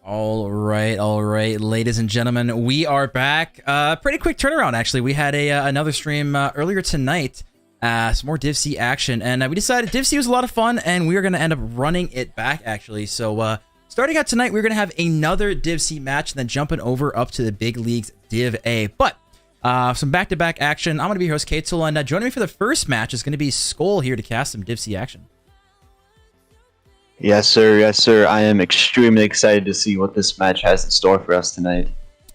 All right, ladies and gentlemen, we are back. Pretty quick turnaround, actually. We had another stream earlier tonight, some more DivC action, and we decided DivC was a lot of fun, and we are going to end up running it back, actually. So, starting out tonight, we're going to have another DivC match, and then jumping over up to the big leagues Div A. But some back-to-back action. I'm going to be your host, Katel, and joining me for the first match is going to be Skull here to cast some DivC action. Yes, sir. Yes, sir. I am extremely excited to see what this match has in store for us tonight.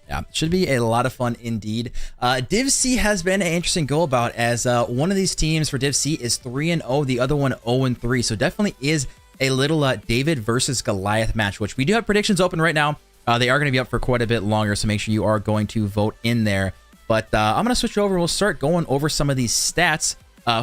Yeah, should be a lot of fun indeed. DivC has been an interesting go about, as one of these teams for DivC is 3-0, the other one 0-3. So definitely is a little David versus Goliath match, which we do have predictions open right now. They are going to be up for quite a bit longer, so make sure you are going to vote in there. But I'm going to switch over. We'll start going over some of these stats.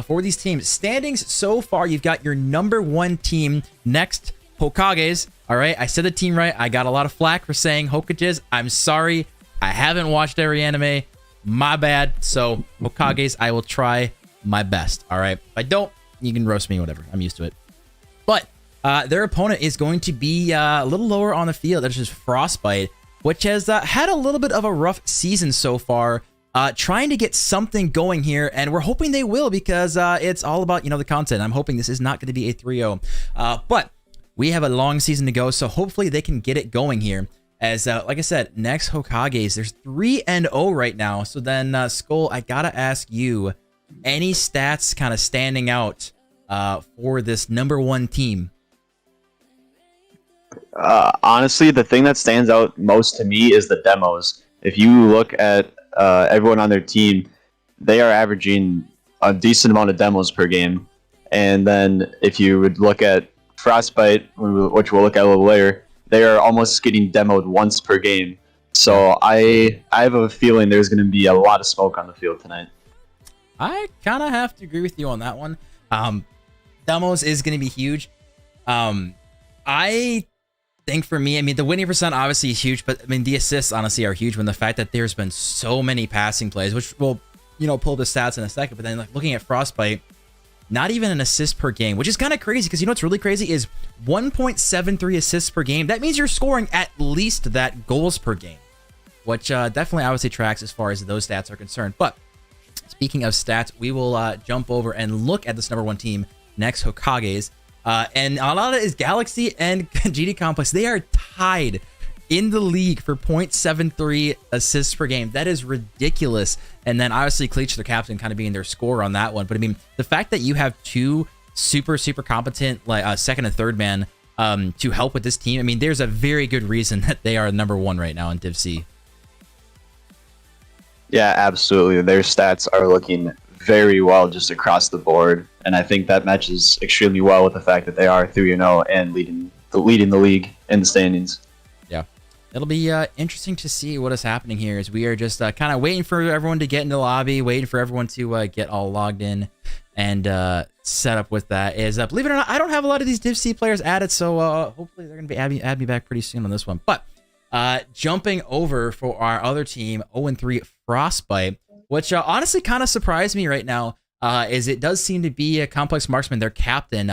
For these teams standings so far, you've got your number one team next, Hokages. All right, I said the team right. I got a lot of flack for saying Hokages. I'm sorry, I haven't watched every anime, my bad. So Hokages, I will try my best. All right, if I don't, you can roast me, whatever, I'm used to it. But their opponent is going to be a little lower on the field. That's just Frostbyte, which has had a little bit of a rough season so far. Trying to get something going here, and we're hoping they will, because it's all about, the content. I'm hoping this is not going to be a 3-0, but we have a long season to go, so hopefully they can get it going here. As like I said, next Hokages, there's 3-0 right now. So then Skull, I gotta ask you, any stats kind of standing out for this number one team? Honestly, the thing that stands out most to me is the demos. If you look at everyone on their team, they are averaging a decent amount of demos per game. And then if you would look at Frostbyte, which we'll look at a little later, they are almost getting demoed once per game. So I have a feeling there's going to be a lot of smoke on the field tonight. I kind of have to agree with you on that one. Demos is going to be huge. I think for me, the winning percent obviously is huge, but the assists honestly are huge, when the fact that there's been so many passing plays, which we'll pull the stats in a second. But then looking at Frostbyte, not even an assist per game, which is kind of crazy, because what's really crazy is 1.73 assists per game. That means you're scoring at least that goals per game, which definitely obviously tracks as far as those stats are concerned. But speaking of stats, we will jump over and look at this number one team next, Hokages. And a lot of it is Galaxy and GD Complex. They are tied in the league for 0.73 assists per game. That is ridiculous. And then obviously Cleach, the captain, kind of being their scorer on that one. But the fact that you have two super competent second and third man to help with this team, there's a very good reason that they are number one right now in Div C. Yeah, absolutely. Their stats are looking very well just across the board, and I think that matches extremely well with the fact that they are 3-0 and leading the league in the standings. Yeah, it'll be interesting to see what is happening here, as we are just kind of waiting for everyone to get into the lobby, waiting for everyone to get all logged in and set up with that. Believe it or not, I don't have a lot of these Div C players added, so hopefully they're going to be add me back pretty soon on this one. But jumping over for our other team, 0-3 Frostbyte, which honestly kind of surprised me right now, is it does seem to be a Complex Marksman, their captain,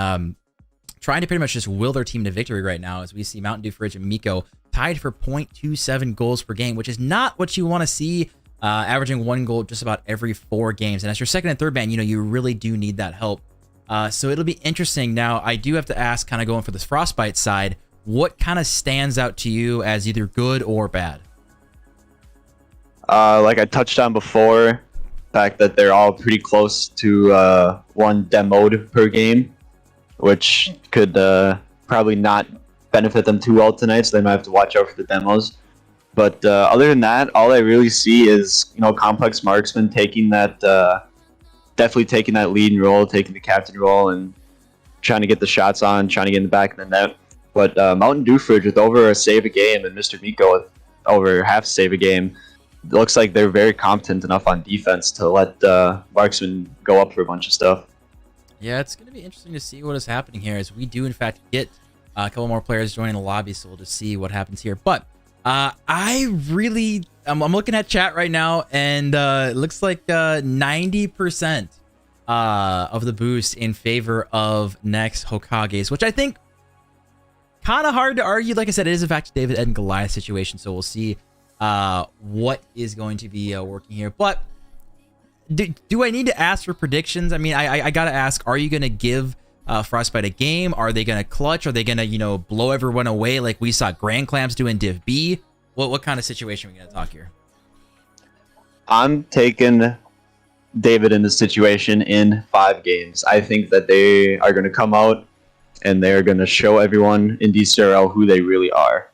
trying to pretty much just will their team to victory right now, as we see Mountain Dew Fridge and Miko tied for 0.27 goals per game, which is not what you want to see, averaging one goal just about every 4 games. And as your second and third man, you really do need that help. So it'll be interesting. Now, I do have to ask, kind of going for this Frostbyte side, what kind of stands out to you as either good or bad? Like I touched on before, the fact that they're all pretty close to one demoed per game, which could probably not benefit them too well tonight, so they might have to watch out for the demos. But other than that, all I really see is Complex Marksman taking that, definitely taking that leading role, taking the captain role, and trying to get the shots on, trying to get in the back of the net. But Mountain Dew Fridge with over a save a game, and Mr. Miko with over half a save a game, it looks like they're very competent enough on defense to let Marksman go up for a bunch of stuff. Yeah, it's going to be interesting to see what is happening here, as we do in fact get a couple more players joining the lobby, so we'll just see what happens here. But I'm looking at chat right now, and it looks like 90% of the boost in favor of next Hokages, which I think kind of hard to argue. Like I said, it is in fact a David and Goliath situation, so we'll see what is going to be working here. But do I need to ask for predictions? I mean, I gotta ask, are you gonna give Frostbyte a game? Are they gonna clutch? Are they gonna, you know, blow everyone away like we saw Grand Clamps do in Div B? What kind of situation are we gonna talk here? I'm taking David in this situation in 5 games. I think that they are going to come out and they're going to show everyone in DCRL who they really are.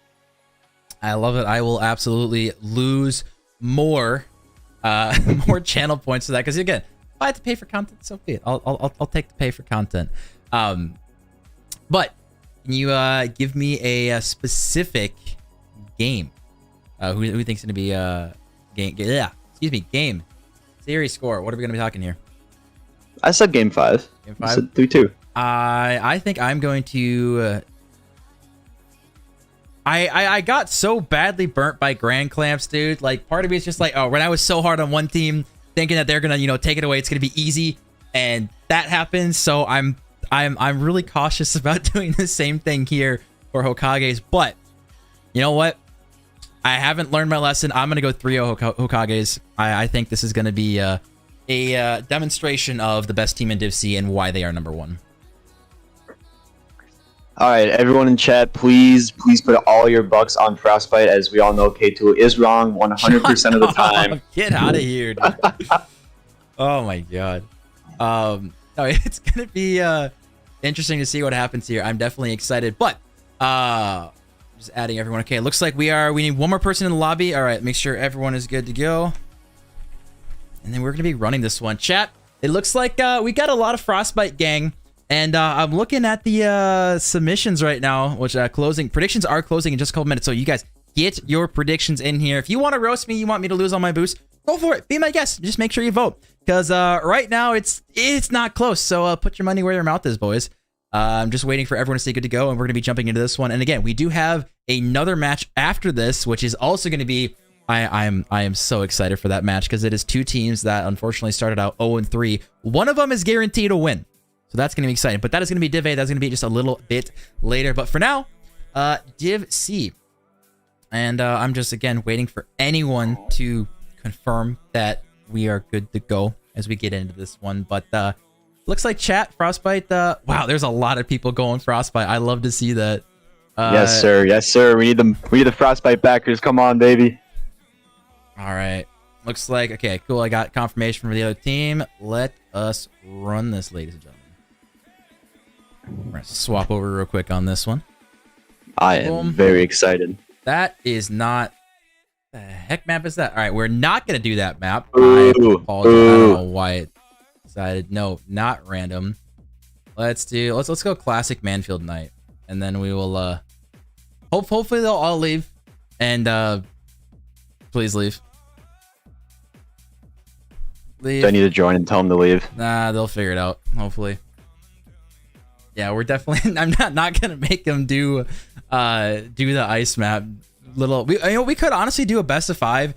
I love it. I will absolutely lose more more channel points to that, because again, if I have to pay for content, so be it. I'll take the pay for content. But can you give me a specific game? Who thinks it's gonna be game? Yeah, excuse me, game series score. What are we gonna be talking here? I said game 5. Game 5. I said 3-2. I think I'm going to. I got so badly burnt by Grand Clamps, dude. Like, part of me is just like, oh, when I was so hard on one team, thinking that they're gonna, you know, take it away, it's gonna be easy, and that happens. So I'm really cautious about doing the same thing here for Hokages. But you know what? I haven't learned my lesson. I'm gonna go 3-0 Hokages. I think this is gonna be a demonstration of the best team in Div C and why they are number 1. All right, everyone in chat, please put all your bucks on Frostbyte. As we all know, K2 is wrong 100% of the time. Get out of here, dude. Oh my god. No, it's gonna be interesting to see what happens here. I'm definitely excited, but just adding everyone. Okay, it looks like we need one more person in the lobby. All right, make sure everyone is good to go, and then we're gonna be running this one. Chat, it looks like we got a lot of Frostbyte gang. And I'm looking at the submissions right now, which predictions are closing in just a couple minutes. So you guys get your predictions in here. If you want to roast me, you want me to lose all my boosts, go for it. Be my guest. Just make sure you vote, because right now it's not close. So put your money where your mouth is, boys. I'm just waiting for everyone to say good to go, and we're gonna be jumping into this one. And again, we do have another match after this, which is also going to be. I am so excited for that match, because it is 2 teams that unfortunately started out 0-3. One of them is guaranteed a win. So that's going to be exciting. But that is going to be Div A. That's going to be just a little bit later. But for now, Div C. And I'm just, again, waiting for anyone to confirm that we are good to go as we get into this one. But looks like chat, Frostbyte. Wow, there's a lot of people going Frostbyte. I love to see that. Yes, sir. Yes, sir. We need them. We need the Frostbyte backers. Come on, baby. All right. Looks like, okay, cool. I got confirmation from the other team. Let us run this, ladies and gentlemen. We're gonna swap over real quick on this one. I am very excited. That is not. The heck map is that? All right, we're not gonna do that map. Ooh, I apologize. I don't know why it decided. No, not random. Let's go classic Manfield Night, and then we will. Hopefully they'll all leave, and please leave. Leave. Do I need to join and tell them to leave? Nah, they'll figure it out. Hopefully. Yeah, we're definitely. I'm not gonna make them do the ice map. We could honestly do a best of 5.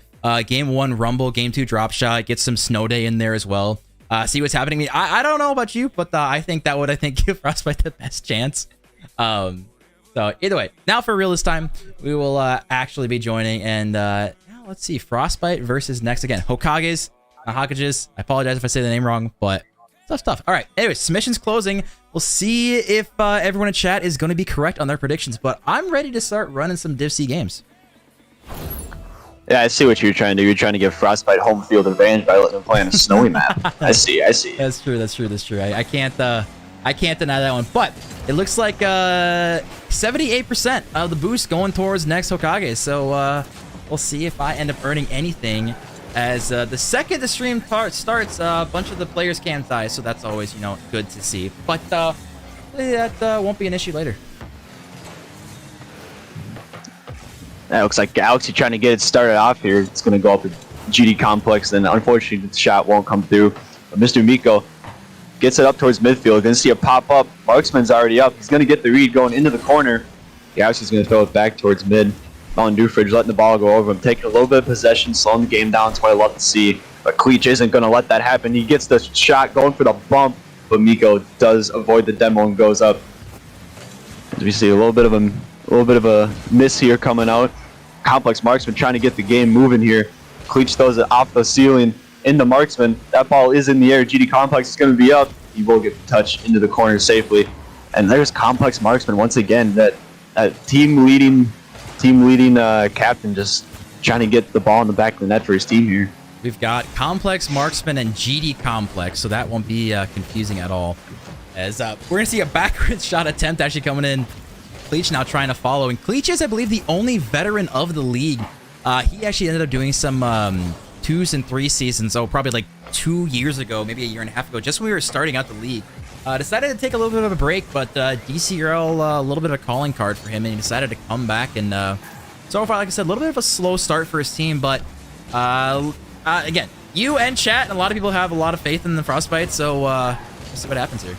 Game 1 Rumble, Game 2 Drop Shot. Get some Snow Day in there as well. See what's happening. I don't know about you, but I think that would give Frostbyte the best chance. So either way, now for real this time, we will actually be joining. And now let's see, Frostbyte versus next again. Hokages, Hokages. I apologize if I say the name wrong, but. Tough stuff. All right. Anyways, submissions closing. We'll see if everyone in chat is going to be correct on their predictions. But I'm ready to start running some Div C games. Yeah, I see what you're trying to do. You're trying to give Frostbyte home field advantage by letting them play on a snowy map. I see. That's true. I can't deny that one. But it looks like 78% of the boost going towards next Hokage. So we'll see if I end up earning anything. As the second the stream starts, a bunch of the players can die, so that's always, you know, good to see. But that won't be an issue later. That looks like Galaxy trying to get it started off here. It's going to go up a GD complex, and unfortunately the shot won't come through. But Mr. Miko gets it up towards midfield. Going to see a pop up. Marksman's already up. He's going to get the read going into the corner. Galaxy's going to throw it back towards mid. Mountain Dewfridge letting the ball go over him, taking a little bit of possession, slowing the game down. That's what I love to see. But Cleach isn't going to let that happen. He gets the shot going for the bump, but Miko does avoid the demo and goes up. We see a little bit of a miss here coming out. Complex Marksman trying to get the game moving here. Cleach throws it off the ceiling into Marksman. That ball is in the air. GD Complex is going to be up. He will get the touch into the corner safely. And there's Complex Marksman once again. That team leading captain just trying to get the ball in the back of the net for his team here. We've got Complex Marksman and GD Complex, so that won't be confusing at all. As we're going to see a backwards shot attempt actually coming in. Cleach now trying to follow. And Cleach is, I believe, the only veteran of the league. He actually ended up doing some 2s and 3 seasons, so probably like 2 years ago, maybe a year and a half ago, just when we were starting out the league. Decided to take a little bit of a break, but DCRL, a little bit of a calling card for him, and he decided to come back. And so far, like I said, a little bit of a slow start for his team, but again, you and chat and a lot of people have a lot of faith in the Frostbyte, so we'll see what happens here.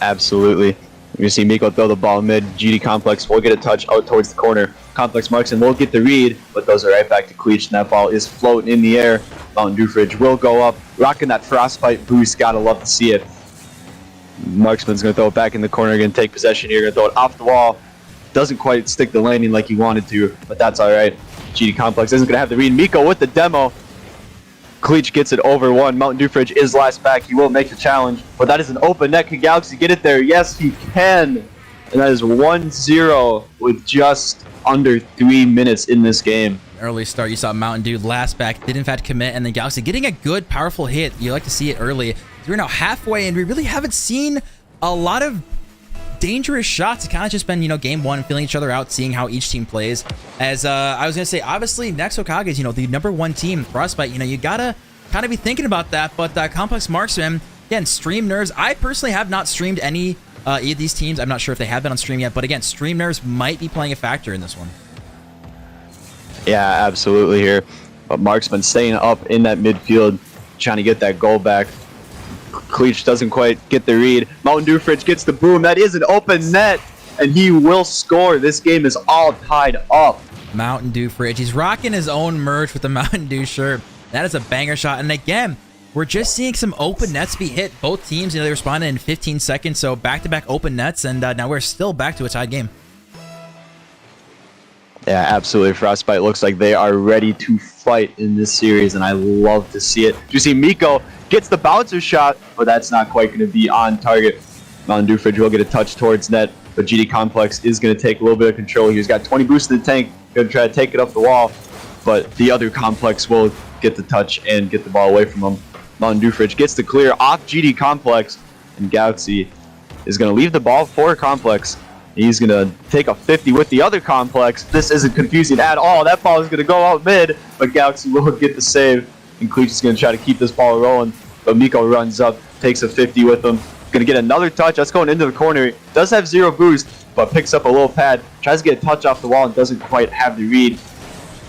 Absolutely. You see Miko throw the ball mid. GD Complex will get a touch out towards the corner. Complex Marksman will get the read, but those are right back to Cleach, and that ball is floating in the air. Mountain Dew Fridge will go up, rocking that Frostbyte boost. Gotta love to see it. Marksman's going to throw it back in the corner, going to take possession here, going to throw it off the wall. Doesn't quite stick the landing like he wanted to, but that's all right. GD Complex isn't going to have the read. Miko with the demo. Cleach gets it over one. Mountain Dew Fridge is last back. He will make the challenge, but that is an open net. Can Galaxy get it there? Yes, he can. And that is 1-0 with just under 3 minutes in this game. Early start, you saw Mountain Dew last back, did in fact commit, and then Galaxy getting a good, powerful hit. You like to see it early. We're now halfway, and we really haven't seen a lot of dangerous shots. It's kind of just been, game one, feeling each other out, seeing how each team plays. As I was going to say, obviously, next Hokages, the #1 team, Frostbyte, you got to kind of be thinking about that. But Complex Marksman, again, stream nerves. I personally have not streamed any of these teams. I'm not sure if they have been on stream yet. But again, stream nerves might be playing a factor in this one. Yeah, absolutely here. But Marksman staying up in that midfield, trying to get that goal back. Cleach doesn't quite get the read. Mountain Dew Fridge gets the boom. That is an open net, and he will score. This game is all tied up. Mountain Dew Fridge. He's rocking his own merch with the Mountain Dew shirt. That is a banger shot. And again, we're just seeing some open nets be hit. Both teams, they responded in 15 seconds, so back-to-back open nets, and now we're still back to a tied game. Yeah, absolutely. Frostbyte looks like they are ready to fight in this series, and I love to see it. You see Miko gets the bouncer shot, but that's not quite going to be on target. Mountain Dew Fridge will get a touch towards net, but GD Complex is going to take a little bit of control. He's got 20 boosts in the tank, going to try to take it up the wall, but the other Complex will get the touch and get the ball away from him. Mountain Dew Fridge gets the clear off GD Complex, and Galaxy is going to leave the ball for Complex. He's going to take a 50 with the other Complex. This isn't confusing at all. That ball is going to go out mid, but Galaxy will get the save. And Cleach is going to try to keep this ball rolling. But Miko runs up, takes a 50 with him. Going to get another touch. That's going into the corner. Does have 0 boost, but picks up a little pad. Tries to get a touch off the wall and doesn't quite have the read.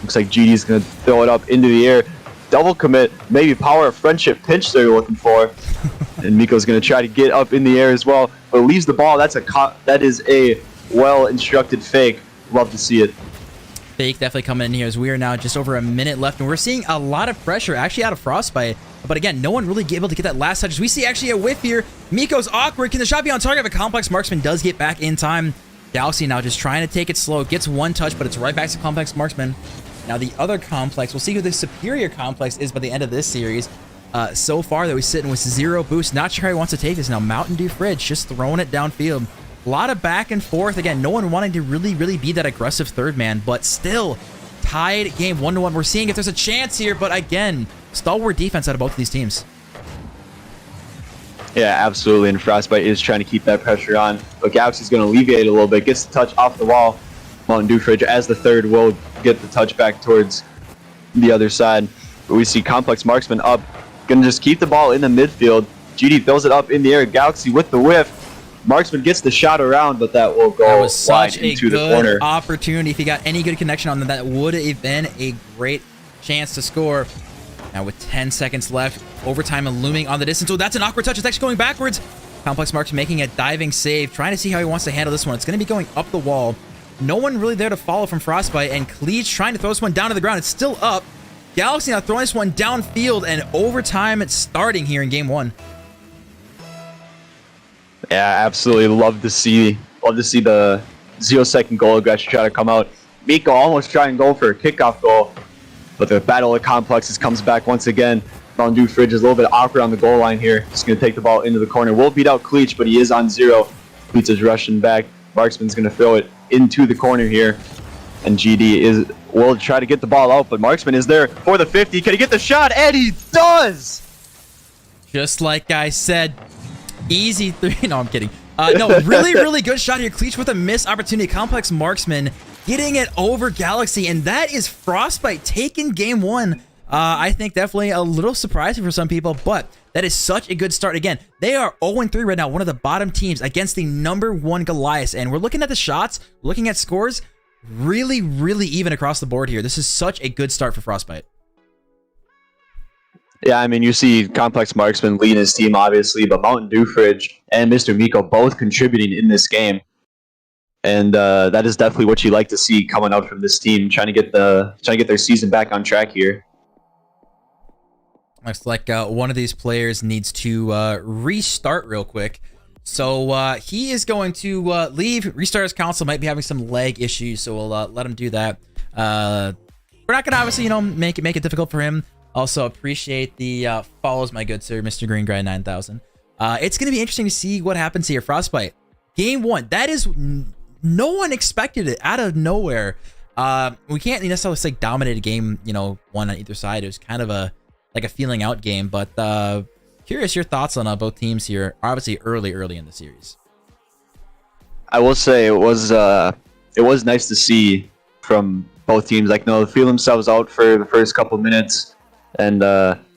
Looks like GD is going to throw it up into the air. Double commit. Maybe power of friendship pinch they're looking for. And Miko's going to try to get up in the air as well, but leaves the ball. That is a well-instructed fake. Love to see it. Fake definitely coming in here as we are now just over a minute left, and we're seeing a lot of pressure actually out of Frostbyte. But again, no one really able to get that last touch. We see actually a whiff here. Miko's awkward. Can the shot be on target? But Complex Marksman does get back in time. Galaxy now just trying to take it slow. Gets one touch, but it's right back to Complex Marksman. Now the other Complex, we'll see who the superior Complex is by the end of this series. So far, though, he's sitting with 0 boost. Not sure how he wants to take this now. Mountain Dew Fridge just throwing it downfield. A lot of back and forth. Again, no one wanting to really be that aggressive third man, but still tied game 1-1. We're seeing if there's a chance here, but again, stalwart defense out of both of these teams. Yeah, absolutely. And Frostbyte is trying to keep that pressure on, but Galaxy's going to alleviate it a little bit. Gets the touch off the wall. Mountain Dew Fridge, as the third, will get the touch back towards the other side. But we see Complex Marksman up. Going to just keep the ball in the midfield. GD throws it up in the air. Galaxy with the whiff. Marksman gets the shot around, but that will go wide into the corner. That was such a good opportunity. If he got any good connection on that would have been a great chance to score. Now with 10 seconds left, overtime looming on the distance. So that's an awkward touch. It's actually going backwards. Complex Marks making a diving save, trying to see how he wants to handle this one. It's going to be going up the wall. No one really there to follow from Frostbyte, and Cleach trying to throw this one down to the ground. It's still up. Galaxy now throwing this one downfield, and overtime it's starting here in game 1. Yeah, absolutely love to see the 0-second goal aggression try to come out. Miko almost try and go for a kickoff goal, but the battle of complexes comes back once again. Mountain Dew Fridge is a little bit awkward on the goal line here. Just going to take the ball into the corner. Will beat out Cleach, but he is on 0. Cleach is rushing back. Marksman's going to throw it into the corner here. And GD will try to get the ball out, but Marksman is there for the 50. Can he get the shot? And he does! Just like I said, easy 3. No, I'm kidding. No, really good shot here. Cleach with a missed opportunity. Complex Marksman getting it over Galaxy, and that is Frostbyte taking game 1. I think definitely a little surprising for some people, but that is such a good start. Again, they are 0-3 right now, one of the bottom teams against the #1 Goliath, and we're looking at the shots, looking at scores, really even across the board here. This is such a good start for Frostbyte. Yeah, I mean, you see Complex Marksman leading his team, obviously, but Mountain Dew Fridge and Mr. Miko both contributing in this game. And that is definitely what you like to see coming out from this team, trying to get their season back on track here. Looks like one of these players needs to restart real quick. So he is going to leave. Restart his console. Might be having some lag issues, so we'll let him do that. We're not gonna obviously, make it difficult for him. Also appreciate the follows, my good sir, Mr. Green Grind 9000. It's gonna be interesting to see what happens here. Frostbyte, game 1. That is no one expected it out of nowhere. We can't necessarily say dominate a game, 1 on either side. It was kind of a feeling out game, but curious your thoughts on both teams here. Obviously early in the series. I will say it was nice to see from both teams, feel themselves out for the first couple minutes, and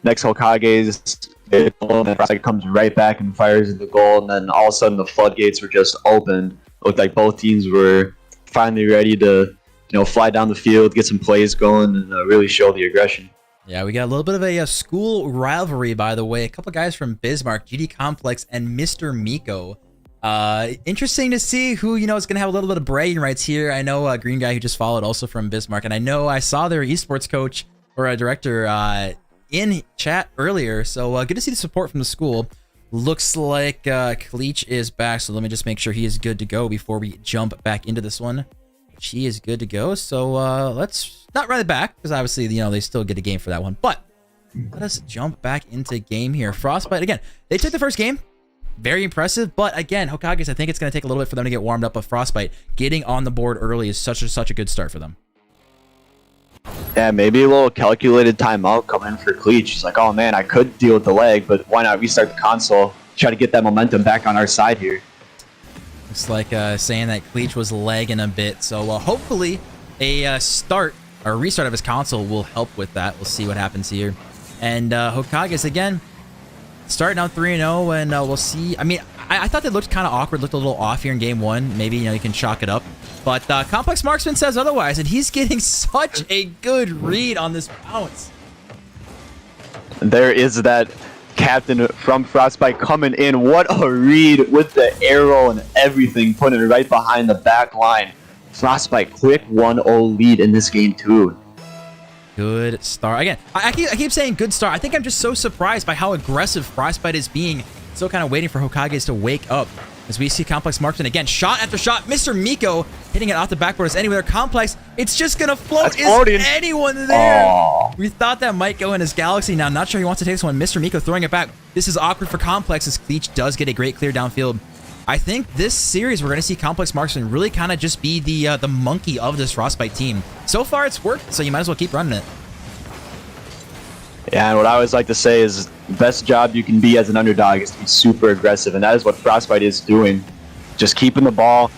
next Hokages, it comes right back and fires in the goal, and then all of a sudden the floodgates were just opened. It looked like both teams were finally ready to fly down the field, get some plays going, and really show the aggression. Yeah, we got a little bit of a school rivalry, by the way. A couple guys from Bismarck, GD Complex, and Mr. Miko. Interesting to see who, is going to have a little bit of bragging rights here. I know a green guy who just followed also from Bismarck, and I know I saw their esports coach or a director in chat earlier, so good to see the support from the school. Looks like Cleach is back, so let me just make sure he is good to go before we jump back into this one. She is good to go, so let's not run it back, because obviously, they still get a game for that one, but let us jump back into game here. Frostbyte, again, they took the first game, very impressive, but again, Hokages, I think it's going to take a little bit for them to get warmed up, but Frostbyte getting on the board early is such a good start for them. Yeah, maybe a little calculated timeout coming in for Cleach. He's like, oh man, I could deal with the lag, but why not restart the console, try to get that momentum back on our side here. Looks like saying that Cleach was lagging a bit, so hopefully a restart of his console will help with that. We'll see what happens here. And Hokages, again, starting out 3-0, and we'll see. I mean, I thought they looked kind of awkward, looked a little off here in game 1. Maybe, you can chalk it up. But Complex Marksman says otherwise, and he's getting such a good read on this bounce. There is that captain from Frostbyte coming in. What a read with the arrow and everything, putting it right behind the back line. Frostbyte, quick 1-0 lead in this game too. Good start. Again, I keep saying good start. I think I'm just so surprised by how aggressive Frostbyte is being. Still kind of waiting for Hokages to wake up. As we see Complex Marksman again, shot after shot. Mr. Miko hitting it off the backboard. Is anyone there? Complex, it's just going to float. Is anyone there? Aww. We thought that might go in his Galaxy. Now, not sure he wants to take this one. Mr. Miko throwing it back. This is awkward for Complex as Cleach does get a great clear downfield. I think this series, we're going to see Complex Marksman really kind of just be the monkey of this Frostbyte team. So far, it's worked, so you might as well keep running it. Yeah, and what I always like to say is the best job you can be as an underdog is to be super aggressive, and that is what Frostbyte is doing. Just keeping the ball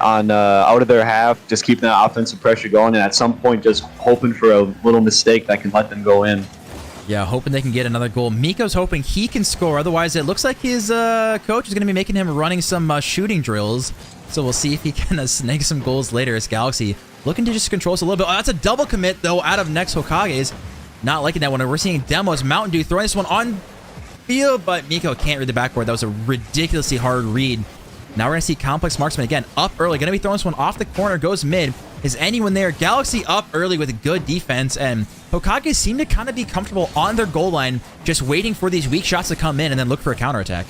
on out of their half, just keeping that offensive pressure going, and at some point just hoping for a little mistake that can let them go in. Yeah, hoping they can get another goal. Miko's hoping he can score. Otherwise, it looks like his coach is going to be making him running some shooting drills. So we'll see if he can snag some goals later as Galaxy looking to just control us a little bit. Oh, that's a double commit, though, out of next Hokages. Not liking that one. We're seeing demos. Mountain Dew throwing this one on field, but Miko can't read the backboard. That was a ridiculously hard read. Now we're going to see Complex Marksman again up early. Going to be throwing this one off the corner. Goes mid. Is anyone there? Galaxy up early with a good defense, and Hokages seem to kind of be comfortable on their goal line, just waiting for these weak shots to come in and then look for a counterattack.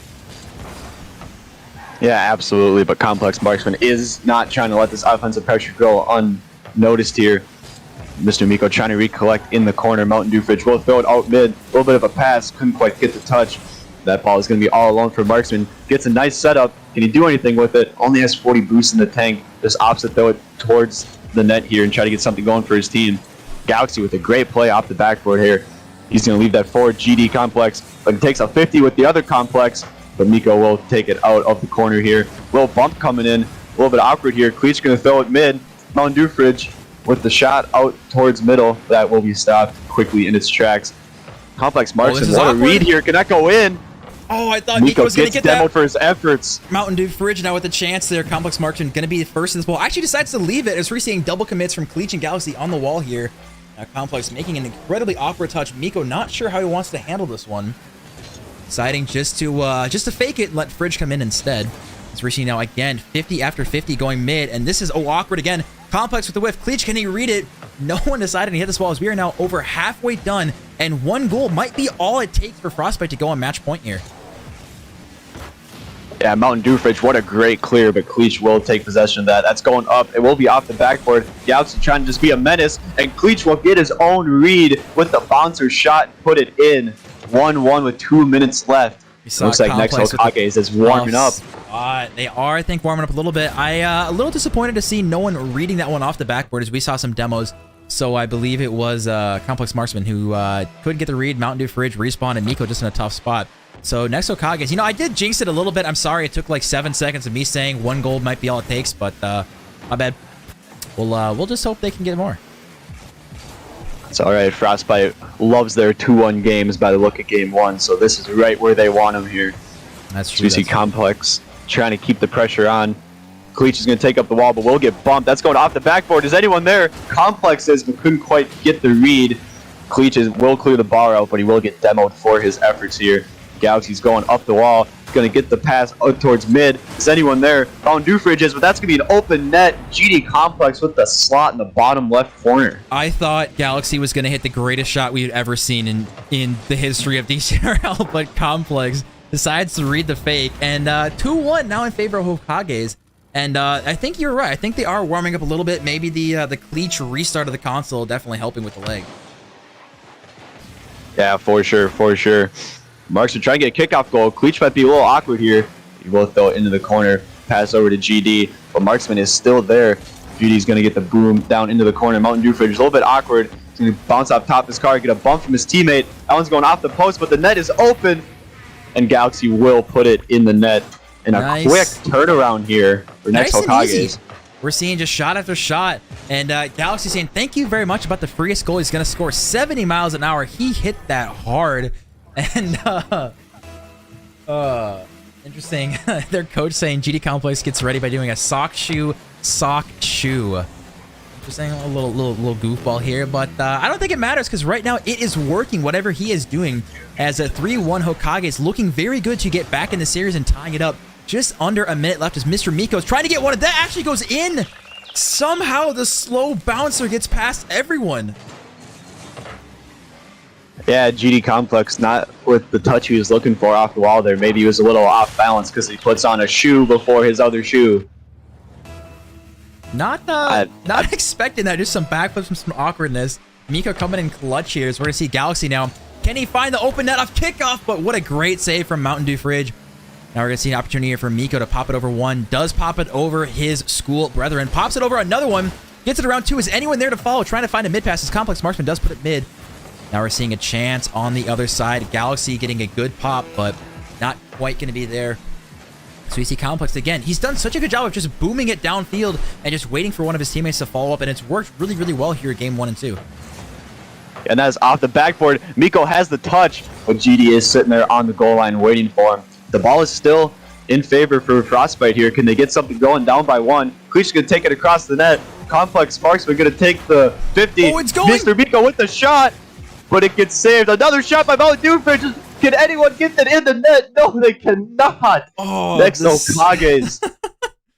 Yeah, absolutely. But Complex Marksman is not trying to let this offensive pressure go unnoticed here. Mr. Miko trying to recollect in the corner. Mountain Dew Fridge will throw it out mid. A little bit of a pass. Couldn't quite get the touch. That ball is going to be all alone for Marksman. Gets a nice setup. Can he do anything with it? Only has 40 boosts in the tank. Just opts to throw it towards the net here and try to get something going for his team. Galaxy with a great play off the backboard here. He's going to leave that forward GD Complex. But he takes a 50 with the other Complex. But Miko will take it out of the corner here. Little bump coming in. A little bit awkward here. Cleach going to throw it mid. Mountain Dew Fridge with the shot out towards middle. That will be stopped quickly in its tracks. Complex Marksman, what a read here. Can that go in? Oh, I thought Miko was going to get demoed that. For his efforts. Mountain Dew Fridge now with a chance there. Complex Marksman going to be the first in this ball. Actually decides to leave it as we're seeing double commits from Cleach and Galaxy on the wall here. Now Complex making an incredibly awkward touch. Miko not sure how he wants to handle this one. Deciding just to fake it and let Fridge come in instead. As we're seeing now again, 50 after 50 going mid. And this is awkward again. Complex with the whiff. Cleach, can he read it? No one decided to hit this ball as we are now over halfway done. And one goal might be all it takes for Frostbyte to go on match point here. Yeah, Mountain Dew Fridge, what a great clear, but Cleach will take possession of that. That's going up. It will be off the backboard. Galaxy trying to just be a menace, and Cleach will get his own read with the bouncer shot, put it in. 1-1 with 2 minutes left. Looks like next Hokages is warming up. They are, I think, warming up a little bit. A little disappointed to see no one reading that one off the backboard as we saw some demos. So I believe it was Complex Marksman who couldn't get the read. Mountain Dew Fridge respawn, and Miko just in a tough spot. So next Hokages, you know, I did jinx it a little bit. I'm sorry, it took like 7 seconds of me saying one goal might be all it takes, but my bad. We'll just hope they can get more. It's all right. Frostbyte loves their 2-1 games by the look at game one, so this is right where they want them here. That's true. We see Complex trying to keep the pressure on. Cleach is going to take up the wall, but will get bumped. That's going off the backboard. Is anyone there? Complex is, but couldn't quite get the read. Cleach will clear the bar out, but he will get demoed for his efforts here. Galaxy's going up the wall. Going to get the pass out towards mid. Is anyone there? Mountain Dew Fridge is, but that's going to be an open net. GD Complex with the slot in the bottom left corner. I thought Galaxy was going to hit the greatest shot we've ever seen in the history of DCRL, but Complex decides to read the fake. And 2-1 now in favor of Hokages. And I think you're right. I think they are warming up a little bit. Maybe the Cleach restart of the console definitely helping with the leg. Yeah, for sure, for sure. Marks will try and get a kickoff goal. Cleach might be a little awkward here. He will throw it into the corner. Pass over to GD, but Marksman is still there. GD's going to get the boom down into the corner. Mountain Dew Fridge is a little bit awkward. He's going to bounce off top of his car, get a bump from his teammate. That one's going off the post, but the net is open. And Galaxy will put it in the net. And a quick turnaround here for next Hokages. We're seeing just shot after shot. And Galaxy saying, thank you very much about the freest goal. He's going to score 70 miles an hour. He hit that hard. And interesting. Their coach saying GD Complex gets ready by doing a sock shoe. Interesting, a little goofball here, but I don't think it matters because right now it is working. Whatever he is doing, as a 3-1 Hokages looking very good to get back in the series and tying it up. Just under a minute left as Mr. Miko is trying to get one of that. Actually goes in. Somehow the slow bouncer gets past everyone. Yeah, GD Complex not with the touch he was looking for off the wall there. Maybe he was a little off balance because he puts on a shoe before his other shoe. Not expecting that. Just some backflips from some awkwardness. Miko coming in clutch here. So we're going to see Galaxy now. Can he find the open net off kickoff? But what a great save from Mountain Dew Fridge. Now we're going to see an opportunity here for Miko to pop it over one. Does pop it over his school brethren. Pops it over another one. Gets it around two. Is anyone there to follow? Trying to find a mid pass. His Complex Marksman does put it mid. Now we're seeing a chance on the other side. Galaxy getting a good pop, but not quite going to be there. So we see Complex again. He's done such a good job of just booming it downfield and just waiting for one of his teammates to follow up, and it's worked really, really well here at game 1 and 2. And that is off the backboard. Miko has the touch, but GD is sitting there on the goal line waiting for him. The ball is still in favor for Frostbyte here. Can they get something going down by one? Cleach is going to take it across the net. Complex Marksman going to take the 50. Oh, it's going! Mr. Miko with the shot, but it gets saved. Another shot by Mountain Dew Fridge. Can anyone get that in the net? No, they cannot. Oh, next Hokages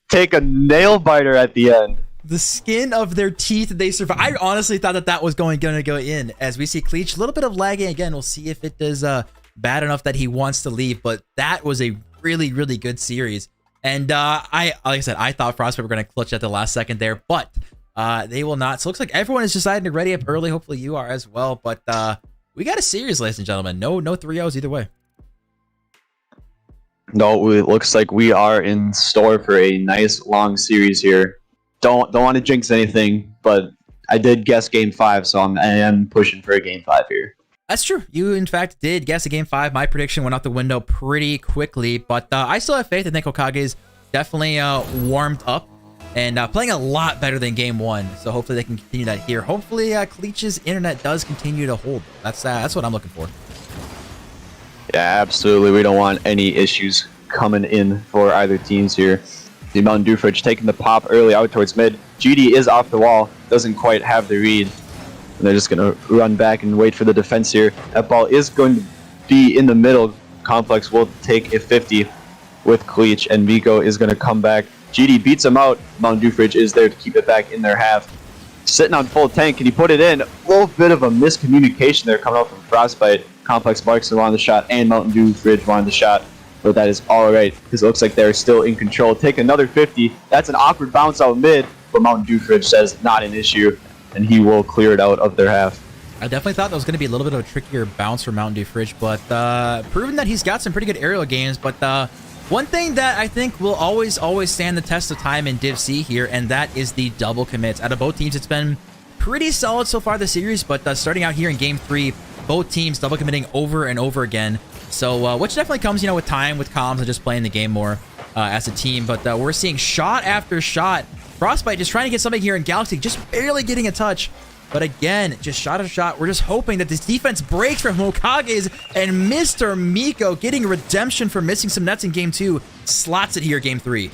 take a nail biter at the end. The skin of their teeth, they survive. I honestly thought that was going to go in. As we see Cleach, a little bit of lagging again. We'll see if it does bad enough that he wants to leave. But that was a really, really good series. And like I said, I thought Frostbyte were going to clutch at the last second there, but they will not. So it looks like everyone is deciding to ready up early. Hopefully you are as well. But we got a series, ladies and gentlemen. No 3-0s either way. No, it looks like we are in store for a nice long series here. Don't want to jinx anything, but I did guess game 5, so I am pushing for a game 5 here. That's true. You, in fact, did guess a game 5. My prediction went out the window pretty quickly, but I still have faith. I think Hokages definitely warmed up and playing a lot better than game 1. So hopefully they can continue that here. Hopefully Cleach's internet does continue to hold. That's what I'm looking for. Yeah, absolutely. We don't want any issues coming in for either teams here. The Mountain Dew Fridge taking the pop early out towards mid. GD is off the wall. Doesn't quite have the read. And they're just going to run back and wait for the defense here. That ball is going to be in the middle. Complex will take a 50 with Cleach, and Miko is going to come back. GD beats him out. Mountain Dew Fridge is there to keep it back in their half. Sitting on full tank. Can he put it in? A little bit of a miscommunication there coming out from Frostbyte. Complex Marks wanted the shot, and Mountain Dew Fridge wanted the shot. But that is all right, because it looks like they're still in control. Take another 50. That's an awkward bounce out mid, but Mountain Dew Fridge says not an issue, and he will clear it out of their half. I definitely thought that was going to be a little bit of a trickier bounce for Mountain Dew Fridge, but proven that he's got some pretty good aerial games. But one thing that I think will always stand the test of time in Div C here, and that is the double commits. Out of both teams, it's been pretty solid so far this series, but starting out here in Game 3, both teams double committing over and over again. So, which definitely comes, with time, with comms, and just playing the game more as a team. But we're seeing shot after shot. Frostbyte just trying to get something here in Galaxy, just barely getting a touch. But again, just shot after shot. We're just hoping that this defense breaks from Hokages, and Mr. Miko getting redemption for missing some nets in Game 2. Slots it here, Game 3.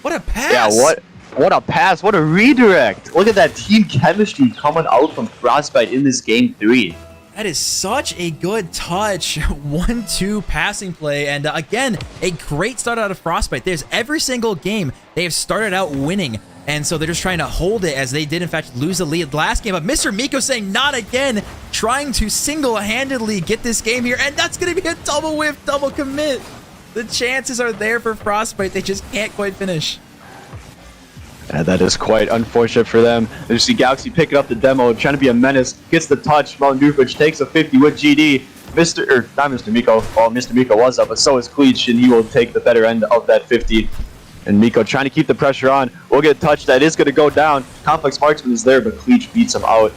What a pass! Yeah, what a pass. What a redirect. Look at that team chemistry coming out from Frostbyte in this Game 3. That is such a good touch. 1-2 passing play. And again, a great start out of Frostbyte. There's every single game they have started out winning. And so they're just trying to hold it, as they did, in fact, lose the lead last game. But Mr. Miko saying not again, trying to single-handedly get this game here. And that's going to be a double whiff, double commit. The chances are there for Frostbyte. They just can't quite finish. Yeah, that is quite unfortunate for them. You see Galaxy picking up the demo, trying to be a menace, gets the touch. Mountain Dew Fridge takes a 50 with GD. Not Mr. Miko. Well, Mr. Miko was up, but so is Cleach, and he will take the better end of that 50. And Miko trying to keep the pressure on. We'll get a touch that is going to go down. Complex Marksman is there, but Cleach beats him out.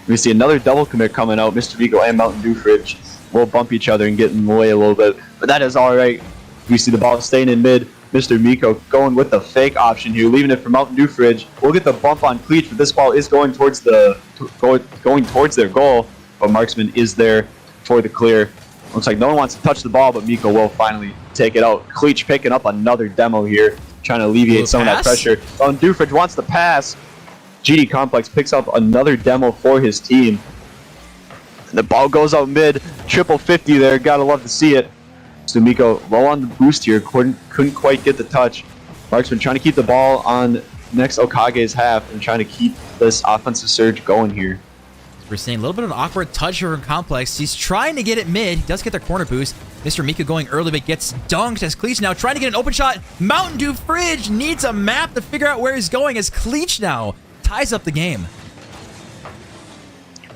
We see another double commit coming out. Mr. Miko and Mountain Dew Fridge will bump each other and get in the way a little bit, but that is all right. We see the ball staying in mid. Mr. Miko going with the fake option here, leaving it for Mountain Dew Fridge. We'll get the bump on Cleach, but this ball is going towards going towards their goal. But Marksman is there for the clear. Looks like no one wants to touch the ball, but Miko will finally take it out. Cleach picking up another demo here, trying to alleviate some of that pressure. Mountain Dew Fridge wants the pass. GD Complex picks up another demo for his team. The ball goes out mid. Triple 50 there. Gotta love to see it. So Miko low on the boost here, couldn't quite get the touch. Marksman trying to keep the ball on next Hokage's half and trying to keep this offensive surge going here. We're seeing a little bit of an awkward touch here from Complex. He's trying to get it mid. He does get the corner boost. Mr. Miko going early, but gets dunked as Cleach now trying to get an open shot. Mountain Dew Fridge needs a map to figure out where he's going, as Cleach now ties up the game.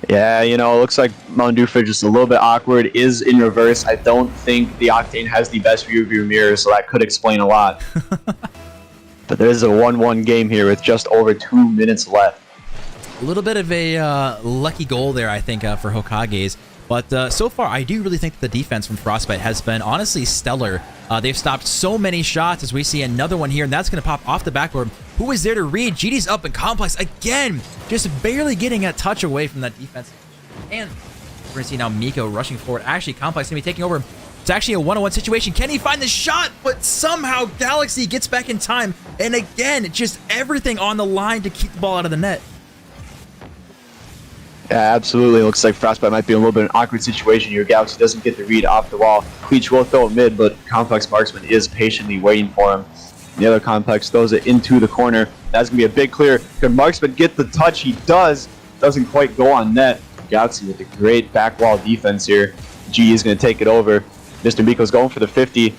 Yeah, it looks like Mountain Dew Fridge is a little bit awkward, is in reverse. I don't think the Octane has the best view mirror, so that could explain a lot. But there is a 1-1 game here with just over 2 minutes left. A little bit of a lucky goal there, I think, for Hokages. But so far, I do really think that the defense from Frostbyte has been honestly stellar. They've stopped so many shots, as we see another one here, and that's going to pop off the backboard. Who is there to read? GD's up, and Complex again, just barely getting a touch away from that defense. And we're going to see now Miko rushing forward. Actually, Complex going to be taking over. It's actually a one-on-one situation. Can he find the shot? But somehow Galaxy gets back in time. And again, just everything on the line to keep the ball out of the net. Yeah, absolutely. It looks like Frostbyte might be in a little bit of an awkward situation here. Galaxy doesn't get the read off the wall. Cleach will throw it mid, but Complex Marksman is patiently waiting for him. The other Complex throws it into the corner. That's going to be a big clear. Can Marksman get the touch? He does. Doesn't quite go on net. Galaxy with a great back wall defense here. G is going to take it over. Mr. Miko's going for the 50.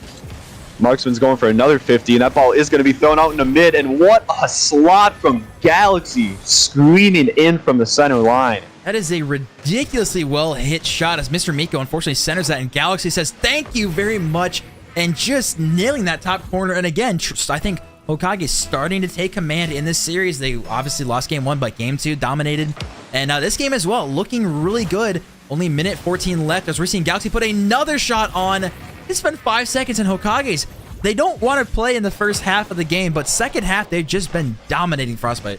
Marksman's going for another 50, and that ball is going to be thrown out in the mid. And what a slot from Galaxy, screening in from the center line. That is a ridiculously well-hit shot as Mr. Miko unfortunately centers that, and Galaxy says thank you very much, and just nailing that top corner. And again, I think Hokage is starting to take command in this series. They obviously lost game 1, but game 2 dominated. And this game as well, looking really good. Only minute 14 left as we're seeing Galaxy put another shot on. It's been 5 seconds, and Hokages, they don't want to play in the first half of the game, but second half, they've just been dominating Frostbyte.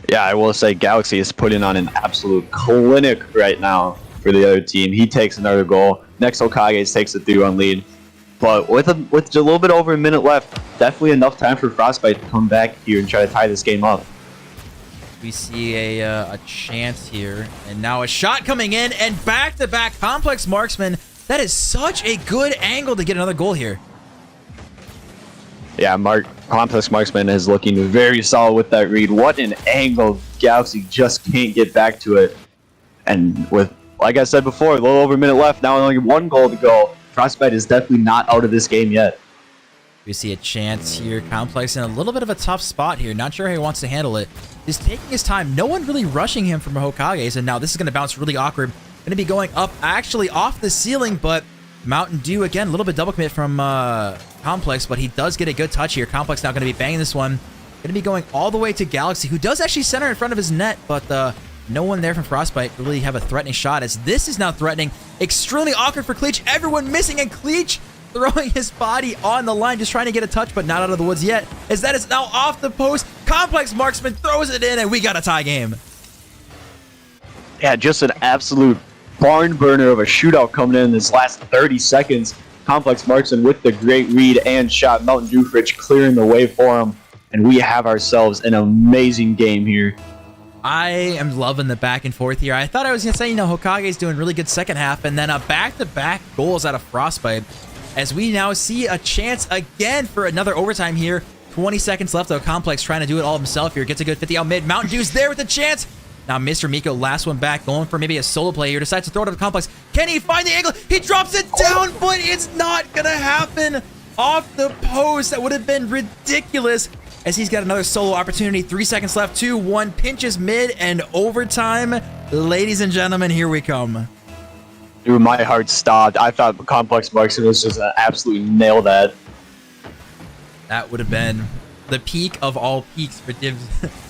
Yeah, I will say Galaxy is putting on an absolute clinic right now for the other team. He takes another goal. Next, Hokages takes a 3-1 lead. But with just a little bit over a minute left, definitely enough time for Frostbyte to come back here and try to tie this game up. We see a chance here, and now a shot coming in, and back-to-back complex marksman. That is such a good angle to get another goal here. Yeah, complex marksman is looking very solid with that read. What an angle. Galaxy just can't get back to it. And with, like I said before, a little over a minute left, now only 1 goal to go. Frostbyte is definitely not out of this game yet. We see a chance here. Complex in a little bit of a tough spot here. Not sure how he wants to handle it. He's taking his time. No one really rushing him from Hokages, and now this is going to bounce really awkward. Going to be going up actually off the ceiling, but Mountain Dew again, a little bit double commit from Complex, but he does get a good touch here. Complex now going to be banging this one. Going to be going all the way to Galaxy, who does actually center in front of his net, but no one there from Frostbyte to really have a threatening shot, as this is now threatening. Extremely awkward for Cleach. Everyone missing, and Cleach throwing his body on the line, just trying to get a touch, but not out of the woods yet, as that is now off the post. Complex marksman throws it in, and we got a tie game. Yeah, just an absolute barn burner of a shootout coming in this last 30 seconds. Complex marksman with the great read and shot. Mountain Dew Fridge clearing the way for him, and we have ourselves an amazing game here. I am loving the back and forth here. I thought I was going to say, Hokage's doing really good second half, and then a back-to-back goals out of Frostbyte, as we now see a chance again for another overtime here. 20 seconds left, though. Complex trying to do it all himself here. Gets a good 50 out mid. Mountain Dew's there with a chance. Now Mr. Miko, last one back, going for maybe a solo play here. Decides to throw it up to Complex. Can he find the angle? He drops it down, but it's not going to happen. Off the post. That would have been ridiculous, as he's got another solo opportunity. 3 seconds left. 2-1. Pinches mid and overtime. Ladies and gentlemen, here we come. Dude, my heart stopped. I thought Complex Marksman was just absolutely nail that. That would have been the peak of all peaks for Div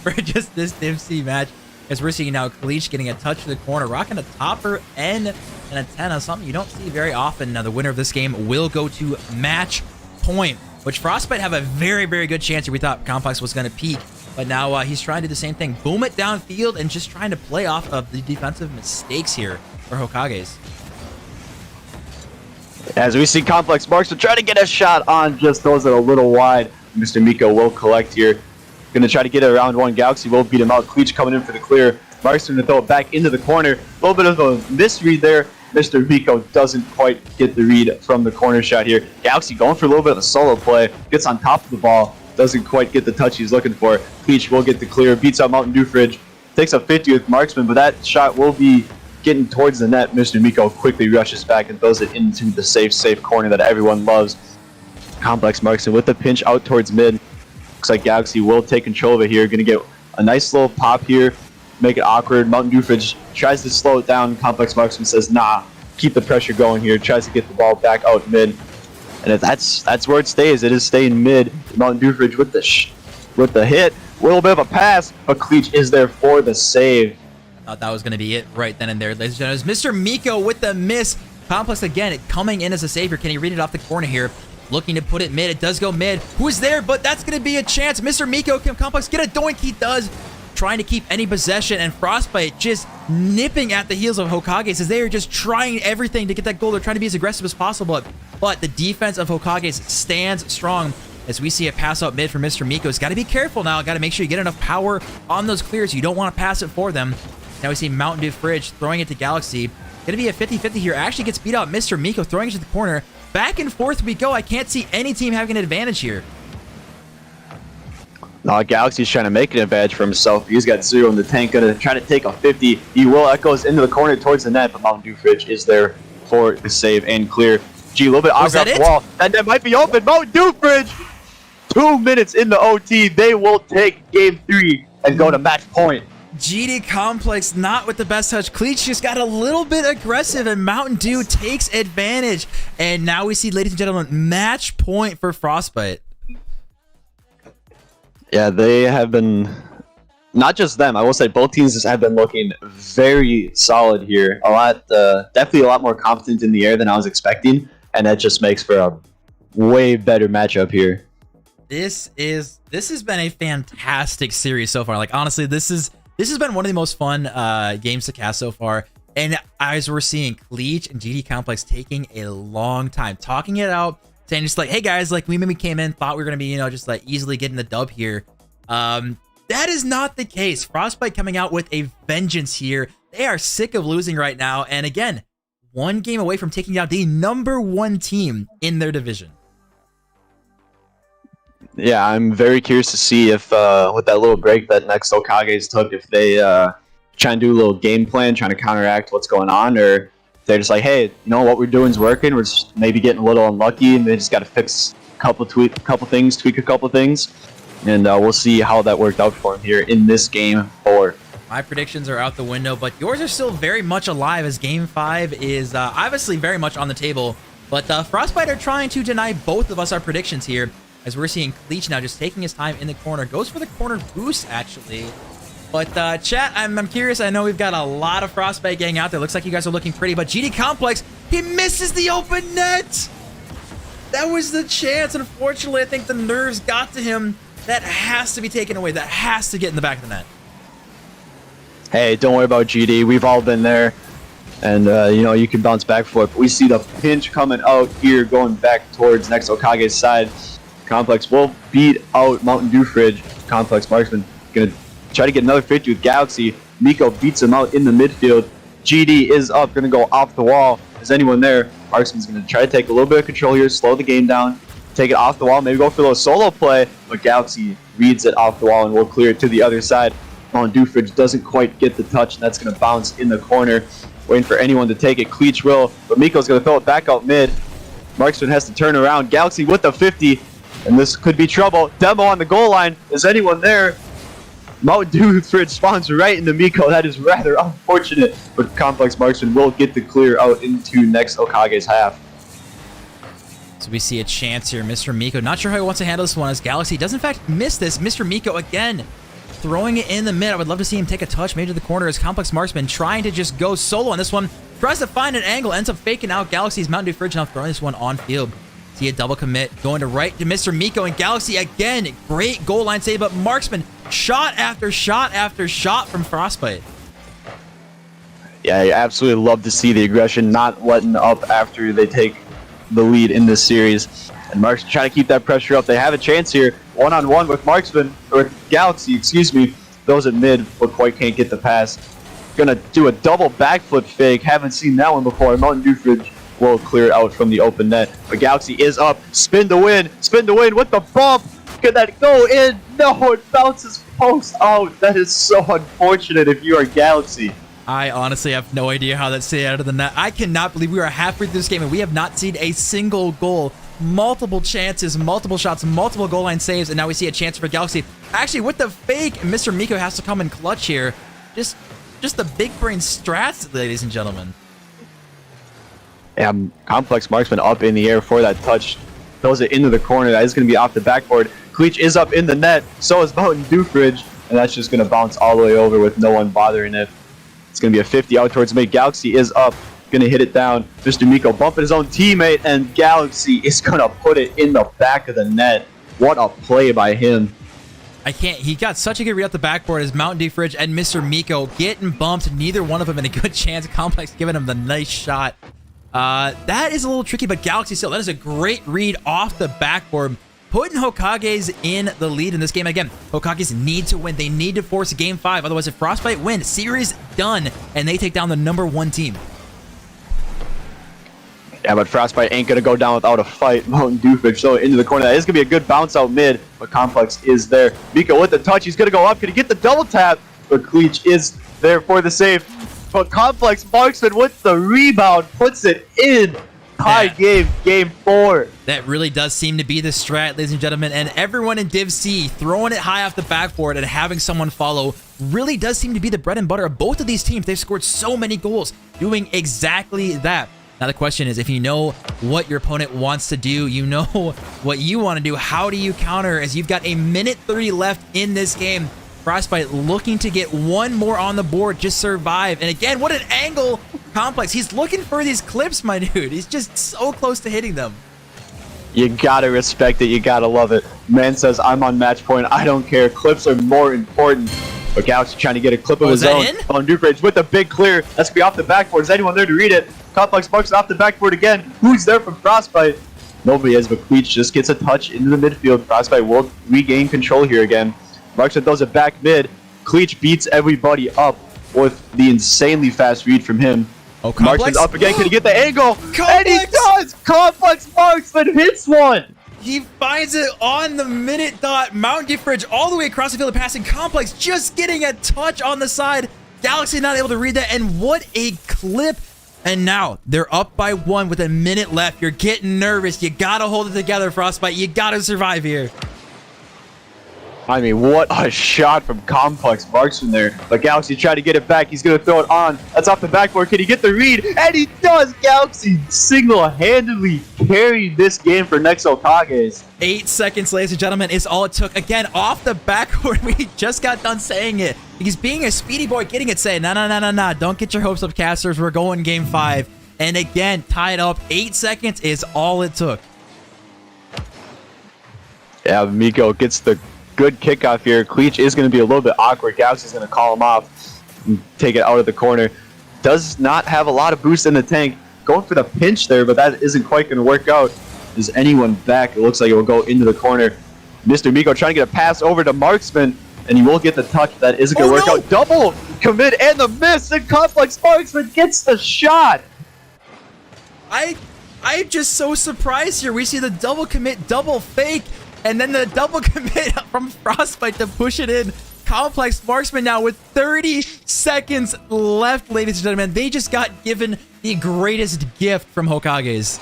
for just this Div C match. As we're seeing now Cleach getting a touch to the corner, rocking a topper and an antenna, something you don't see very often. Now the winner of this game will go to match point, which Frostbyte have a very, very good chance here. We thought Complex was going to peak, but now he's trying to do the same thing. Boom it downfield and just trying to play off of the defensive mistakes here for Hokages. As we see Complex Marksman try to get a shot on, just throws it a little wide. Mr. Miko will collect here. Going to try to get it around one. Galaxy will beat him out. Cleach coming in for the clear. Marksman to throw it back into the corner. A little bit of a misread there. Mr. Miko doesn't quite get the read from the corner shot here. Galaxy going for a little bit of a solo play. Gets on top of the ball. Doesn't quite get the touch he's looking for. Cleach will get the clear. Beats out Mountain Dew Fridge. Takes a 50 with Marksman, but that shot will be getting towards the net. Mr. Miko quickly rushes back and throws it into the safe corner that everyone loves. Complex Marksman with the pinch out towards mid. Looks like Galaxy will take control of it here. Going to get a nice little pop here. Make it awkward. Mountain Dew Fridge tries to slow it down. Complex Marksman says, nah, keep the pressure going here. Tries to get the ball back out mid. And if that's where it stays. It is staying mid. Mountain Dew Fridge with the hit. A little bit of a pass, but Cleach is there for the save. I thought that was going to be it right then and there, ladies and gentlemen. Mr. Miko with the miss. Complex again coming in as a savior. Can he read it off the corner here? Looking to put it mid. It does go mid. Who's there? But that's going to be a chance. Mr. Miko, can Complex get a doink? He does. Trying to keep any possession, and Frostbyte just nipping at the heels of Hokages as they are just trying everything to get that goal. They're trying to be as aggressive as possible, but the defense of Hokages stands strong as we see a pass out mid for Mr. Miko's. Got to be careful now. Got to make sure you get enough power on those clears. You don't want to pass it for them. Now we see Mountain Dew Fridge throwing it to Galaxy. Going to be a 50-50 here. Actually gets beat out. Mr. Miko throwing it to the corner. Back and forth we go. I can't see any team having an advantage here. No, Galaxy's trying to make an advantage for himself. He's got 0 in the tank. Going to try to take a 50. He will. That goes into the corner towards the net, but Mountain Dew Fridge is there for the save and clear. G, a little bit off that the wall. And that might be open. Mountain Dew Fridge. 2 minutes in the OT. They will take game 3 and go to match point. GD Complex not with the best touch. Cleach just got a little bit aggressive, and Mountain Dew takes advantage. And now we see, ladies and gentlemen, match point for Frostbyte. Yeah, they have been, not just them, I will say both teams have been looking very solid here. Definitely a lot more confident in the air than I was expecting, and that just makes for a way better matchup here. This has been a fantastic series so far. Like, honestly, this has been one of the most fun games to cast so far. And as we're seeing, Cleach and GD Complex taking a long time, talking it out, saying just like, hey guys, like we maybe came in, thought we were gonna be, just like easily getting the dub here. That is not the case. Frostbyte coming out with a vengeance here. They are sick of losing right now. And again, one game away from taking down the #1 team in their division. Yeah, I'm very curious to see if with that little break that next Hokages took, if they try and do a little game plan, trying to counteract what's going on, or they're just like, hey, what we're doing is working. We're just maybe getting a little unlucky, and they just got to fix tweak a couple things, and we'll see how that worked out for them here in this game 4. My predictions are out the window, but yours are still very much alive, as game 5 is obviously very much on the table. But Frostbyte are trying to deny both of us our predictions here, as we're seeing Cleach now just taking his time in the corner. Goes for the corner boost, actually. But chat, I'm curious. I know we've got a lot of Frostbyte gang out there. Looks like you guys are looking pretty, but GD Complex, he misses the open net. That was the chance. Unfortunately, I think the nerves got to him. That has to be taken away. That has to get in the back of the net. Hey, don't worry about GD. We've all been there. And, you can bounce back for it. But we see the pinch coming out here, going back towards next Hokage's side. Complex will beat out Mountain Dew Fridge. Complex Marksman going to try to get another 50 with Galaxy. Miko beats him out in the midfield. GD is up, going to go off the wall. Is anyone there? Marksman's going to try to take a little bit of control here, slow the game down, take it off the wall, maybe go for a little solo play, but Galaxy reads it off the wall and will clear it to the other side. Mountain Dew Fridge doesn't quite get the touch, and that's going to bounce in the corner, waiting for anyone to take it. Cleach will, but Miko's going to throw it back out mid. Marksman has to turn around. Galaxy with the 50, and this could be trouble. Demo on the goal line. Is anyone there? Mountain Dew Fridge spawns right into Miko. That is rather unfortunate, but Complex Marksman will get the clear out into next Hokage's half. So we see a chance here. Mr. Miko, not sure how he wants to handle this one, as Galaxy does in fact miss this. Mr. Miko again throwing it in the mid. I would love to see him take a touch, maybe to the corner, as Complex Marksman trying to just go solo on this one. Tries to find an angle, ends up faking out Galaxy's Mountain Dew Fridge, now throwing this one on field. See a double commit, going to right to Mr. Miko, and Galaxy again. Great goal line save, but Marksman shot after shot after shot from Frostbyte. Yeah, you absolutely love to see the aggression, not letting up after they take the lead in this series. And Marksman trying to keep that pressure up. They have a chance here, one-on-one with Marksman, or Galaxy, excuse me. Those at mid, but quite can't get the pass. Gonna do a double backflip fake. Haven't seen that one before. Mountain Dew Fridge will clear it out from the open net. But Galaxy is up. Spin to win with the bump. Could that go in? No, it bounces post out. That is so unfortunate if you are Galaxy. I honestly have no idea how that stayed out of the net. I cannot believe we are halfway through this game and we have not seen a single goal. Multiple chances, multiple shots, multiple goal line saves, and now we see a chance for Galaxy. Actually, with the fake, Mr. Miko has to come in clutch here. Just the big brain strats, ladies and gentlemen. Yeah, Complex Marksman up in the air for that touch. Throws it into the corner. That is going to be off the backboard. Cleach is up in the net. So is Mountain Dew Fridge. And that's just going to bounce all the way over with no one bothering it. It's going to be a 50 out towards mid. Galaxy is up. Going to hit it down. Mr. Miko bumping his own teammate. And Galaxy is going to put it in the back of the net. What a play by him. He got such a good read off the backboard as Mountain Dew Fridge and Mr. Miko getting bumped. Neither one of them in a good chance. Complex giving him the nice shot. That is a little tricky, but Galaxy still, that is a great read off the backboard, putting Hokages in the lead in this game. Again, Hokages need to win. They need to force game 5. Otherwise, if Frostbyte win, series done, and they take down the #1 team. Yeah, but Frostbyte ain't going to go down without a fight. Mountain Dew Fridge so into the corner. That is going to be a good bounce out mid, but Complex is there. Miko with the touch. He's going to go up. Can he get the double tap? But Cleach is there for the save. But Complex Marksman with the rebound puts it in. Tie game, game 4. That really does seem to be the strat, ladies and gentlemen. And everyone in Div C throwing it high off the backboard and having someone follow really does seem to be the bread and butter of both of these teams. They've scored so many goals doing exactly that. Now the question is, if you know what your opponent wants to do, you know what you want to do, how do you counter as you've got a minute 30 left in this game? Frostbyte looking to get one more on the board, just survive. And again, what an angle. Complex, he's looking for these clips, my dude. He's just so close to hitting them. You gotta respect it. You gotta love it. Man says, I'm on match point. I don't care. Clips are more important. But Galaxy trying to get a clip of his own. On Dubridge with a big clear. That's gonna be off the backboard. Is anyone there to read it? Complex marks it off the backboard again. Who's there from Frostbyte? Nobody is, but Queech just gets a touch into the midfield. Frostbyte will regain control here again. Markson throws it back mid. Cleach beats everybody up with the insanely fast read from him. Oh, Complex? Marksman's up again. Can he get the angle? Complex! And he does! Complex Marksman hits one! He finds it on the minute dot. Mount Giffridge all the way across the field, passing Complex, just getting a touch on the side. Galaxy not able to read that, and what a clip. And now they're up by 1 with a minute left. You're getting nervous. You gotta hold it together, Frostbyte. You gotta survive here. I mean, what a shot from Complex Marksman there. But Galaxy tried to get it back. He's going to throw it on. That's off the backboard. Can he get the read? And he does! Galaxy single-handedly carried this game for next Hokages. 8 seconds, ladies and gentlemen, is all it took. Again, off the backboard. We just got done saying it. He's being a speedy boy, getting it, saying, no. Don't get your hopes up, casters. We're going game 5. And again, tied up. 8 seconds is all it took. Yeah, Miko gets the good kickoff here. Cleach is going to be a little bit awkward. Galaxy's going to call him off and take it out of the corner. Does not have a lot of boost in the tank. Going for the pinch there, but that isn't quite going to work out. Is anyone back? It looks like it will go into the corner. Mr. Miko trying to get a pass over to Marksman, and he will get the touch. That isn't going to work out. Double commit and the miss, and Complex Marksman gets the shot. I'm just so surprised here. We see the double commit, double fake, and then the double commit from Frostbyte to push it in. Complex Marksman now with 30 seconds left, ladies and gentlemen. They just got given the greatest gift from Hokages.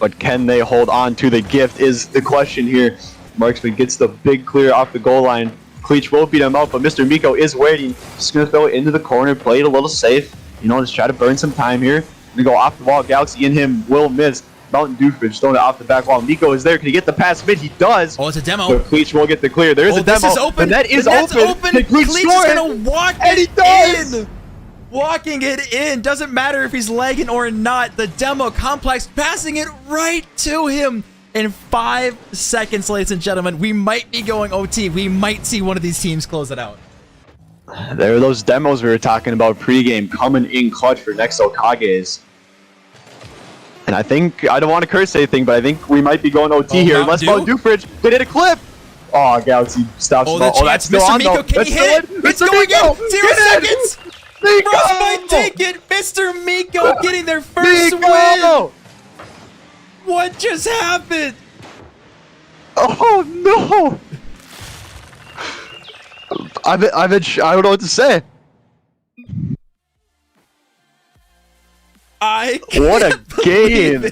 But can they hold on to the gift is the question here. Marksman gets the big clear off the goal line. Cleach will beat him out, but Mr. Miko is waiting. Just going to throw it into the corner, play it a little safe. You know, just try to burn some time here. Going to go off the wall. Galaxy in him will miss. Mountain Doofridge throwing it off the back wall. Miko is there. Can he get the pass mid? He does. Oh, it's a demo. So Cleach will get the clear. There is a demo. This is open. The net is open. Cleach is going to walk it in. Walking it in. Doesn't matter if he's lagging or not. The demo Complex passing it right to him in 5 seconds, ladies and gentlemen. We might be going OT. We might see one of these teams close it out. There are those demos we were talking about pregame coming in clutch for next Hokages. And I think, I don't want to curse anything, but I think we might be going OT here. Unless Doofridge could hit a clip. Oh, Galaxy stops the ball. Oh, that's still on, though. Can he hit it? It's going in. 0 seconds. Frostbyte take it. Mr. Miko getting their first win. What just happened? Oh, no. I don't know what to say. What a game!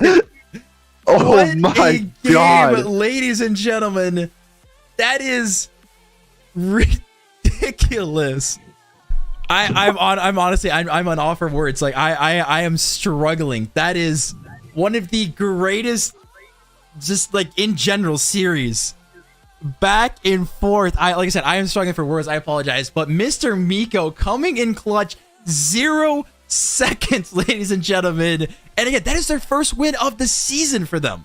Oh what my god, ladies and gentlemen, that is ridiculous. I'm honestly on all for words. Like I am struggling. That is one of the greatest, just like in general, series. Back and forth. Like I said, I am struggling for words. I apologize, but Mr. Miko coming in clutch. 0 seconds, ladies and gentlemen. And again, that is their first win of the season for them.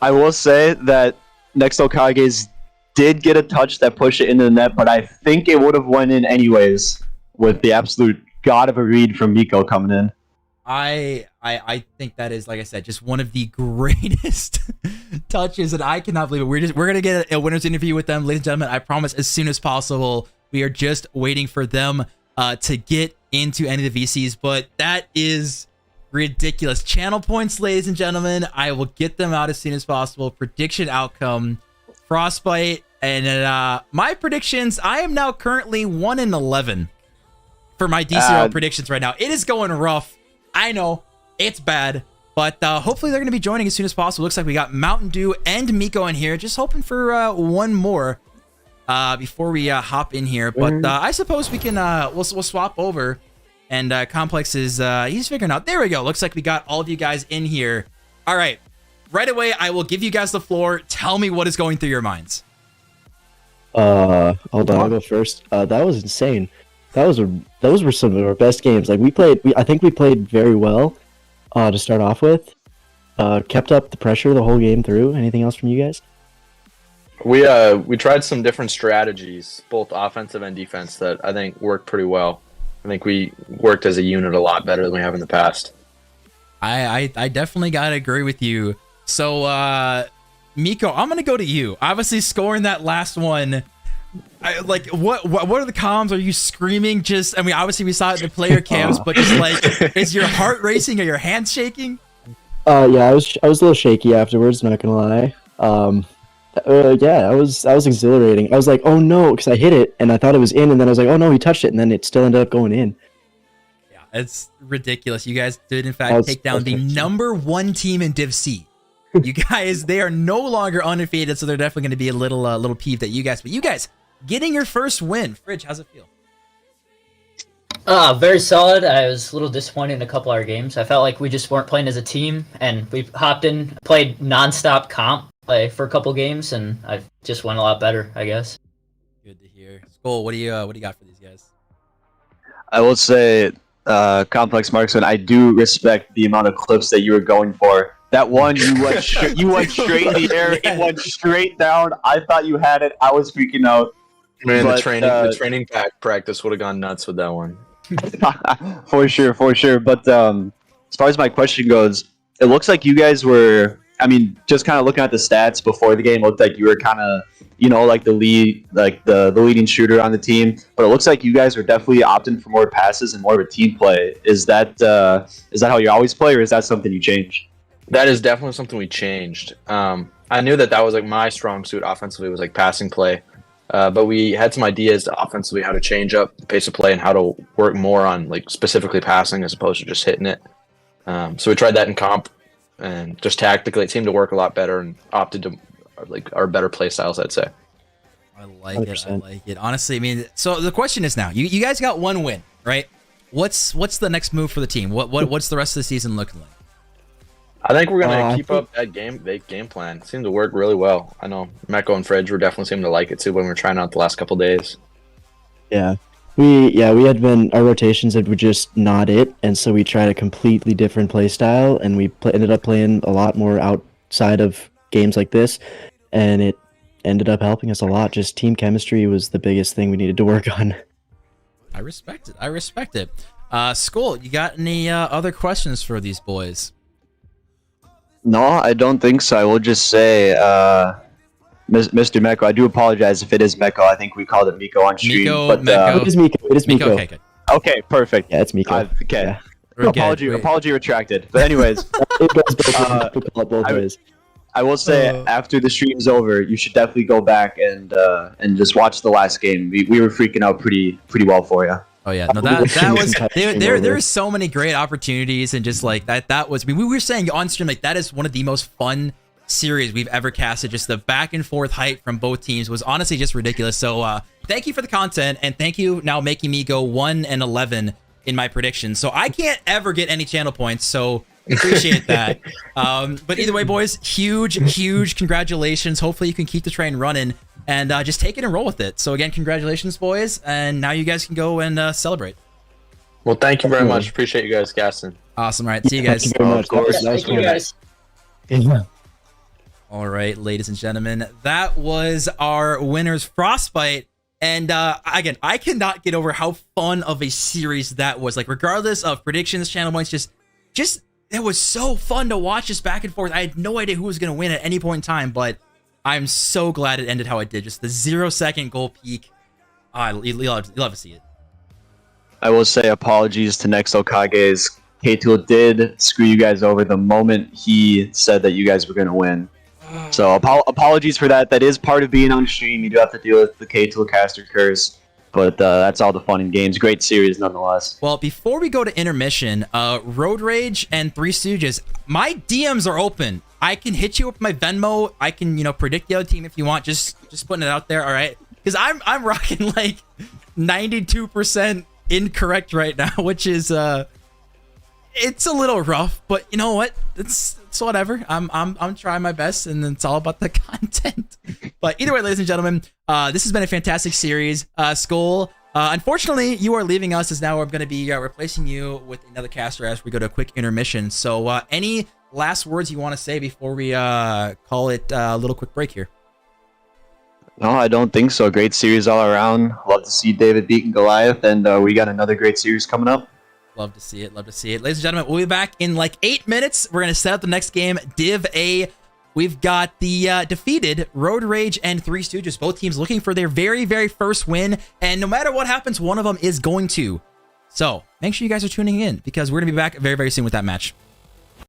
I will say that next Hokages did get a touch that pushed it into the net, but I think it would have went in anyways with the absolute god of a read from Miko coming in. I think that is, like I said, just one of the greatest touches, and I cannot believe it. We're gonna get a winner's interview with them, ladies and gentlemen. I promise, as soon as possible. We are just waiting for them to get into any of the VCs, but that is ridiculous. Channel points, ladies and gentlemen. I will get them out as soon as possible. Prediction outcome: Frostbyte, and my predictions. I am now currently 1-11 for my DCRL predictions right now. It is going rough. I know. It's bad. But hopefully they're going to be joining as soon as possible. Looks like we got Mountain Dew and Miko in here. Just hoping for one more before we hop in here. But I suppose we can we'll swap over. And Complex is he's figuring out. There we go. Looks like we got all of you guys in here. All right. Right away, I will give you guys the floor. Tell me what is going through your minds. Hold on, I'll go first. That was insane. Those were some of our best games. Like I think we played very well to start off with. Kept up the pressure the whole game through. Anything else from you guys? We tried some different strategies, both offensive and defense, that I think worked pretty well. I think we worked as a unit a lot better than we have in the past. I definitely gotta agree with you. So Miko, I'm gonna go to you. Obviously scoring that last one. What are the comms? Are you screaming? I mean, obviously we saw it in the player cams, but just like, is your heart racing or your hands shaking? Yeah, I was a little shaky afterwards. Not gonna lie. Yeah, I was exhilarating. I was like, oh no, because I hit it and I thought it was in, and then I was like, oh no, he touched it, and then it still ended up going in. Yeah, it's ridiculous. You guys did in fact take down the #1 team in Div C. You guys, they are no longer undefeated, so they're definitely going to be a little peeved at you guys. But you guys getting your first win. Fridge, how's it feel? Very solid. I was a little disappointed in a couple of our games. I felt like we just weren't playing as a team, and we hopped in, played nonstop comp for a couple games, and I just went a lot better, I guess. Good to hear. Skull, what do you got for these guys? I will say, Complex Marksman, I do respect the amount of clips that you were going for. That one, you went straight in the air. It went straight down. I thought you had it. I was freaking out. Man, the training practice would have gone nuts with that one. For sure. But as far as my question goes, it looks like you guys were. I mean, just kind of looking at the stats before the game, looked like you were kind of, like the lead, like the leading shooter on the team. But it looks like you guys are definitely opting for more passes and more of a team play. Is that how you always play, or is that something you changed? That is definitely something we changed. I knew that was like my strong suit offensively, was like passing play. But we had some ideas offensively how to change up the pace of play and how to work more on like specifically passing as opposed to just hitting it. So we tried that in comp, and just tactically it seemed to work a lot better, and opted to like our better play styles, I'd say. I like 100%. I like it. Honestly, I mean, so the question is now, you guys got one win, right? What's the next move for the team? What's the rest of the season looking like? I think we're gonna keep up that game plan. It seemed to work really well. I know Mecco and Fridge were definitely seemed to like it too when we were trying out the last couple days. Yeah, we had been, our rotations were just not it, and so we tried a completely different play style, and we ended up playing a lot more outside of games like this, and it ended up helping us a lot. Just team chemistry was the biggest thing we needed to work on. I respect it. Skull, you got any other questions for these boys? No, I don't think so. I will just say, Mr. Mecco, I do apologize if it is Mecco. I think we called it Miko on stream. It is Miko. It is Miko. Okay, good. Okay, perfect. Yeah, it's Miko. Okay. Yeah. Apology retracted. But anyways, both ways. I will say, after the stream's over, you should definitely go back and just watch the last game. We were freaking out pretty well for you. Oh yeah, no, that was there's so many great opportunities, and just like that was. I mean, we were saying on stream, like, that is one of the most fun series we've ever casted. Just the back and forth hype from both teams was honestly just ridiculous. So thank you for the content, and thank you now making me go 1-11 in my predictions. So I can't ever get any channel points. So appreciate that. But either way, boys, huge congratulations. Hopefully you can keep the train running. And just take it and roll with it. So again, congratulations, boys. And now you guys can go and celebrate. Well, thank you very much. Appreciate you guys casting. Awesome. All right. See you guys. Thank you very much. Of course. Thank you guys. All right, ladies and gentlemen. That was our winners, Frostbyte. And again, I cannot get over how fun of a series that was. Like, regardless of predictions, channel points, just it was so fun to watch this back and forth. I had no idea who was going to win at any point in time, but I'm so glad it ended how it did. Just the 0-second goal peak. You'll love to see it. I will say apologies to next Hokages. K-Tool did screw you guys over the moment he said that you guys were going to win. So apologies for that. That is part of being on stream. You do have to deal with the K-Tool caster curse. But that's all the fun in games. Great series nonetheless. Well, before we go to intermission, Road Rage and Three Stooges, my DMs are open. I can hit you with my Venmo. I can, predict the other team if you want. Just putting it out there, all right? Because I'm rocking like 92% incorrect right now, which is it's a little rough, but you know what? It's whatever. I'm trying my best, and it's all about the content. But either way, ladies and gentlemen, this has been a fantastic series. Skull, unfortunately, you are leaving us, as now we're going to be replacing you with another caster as we go to a quick intermission. So, any last words you want to say before we call it a little quick break here? No, I don't think so. Great series all around. Love to see David beating Goliath, and we got another great series coming up. Love to see it. Love to see it. Ladies and gentlemen, we'll be back in like 8 minutes. We're going to set up the next game, Div A. We've got the defeated Road Rage and Three Stooges, both teams looking for their very, very first win. And no matter what happens, one of them is going to. So make sure you guys are tuning in, because we're going to be back very, very soon with that match.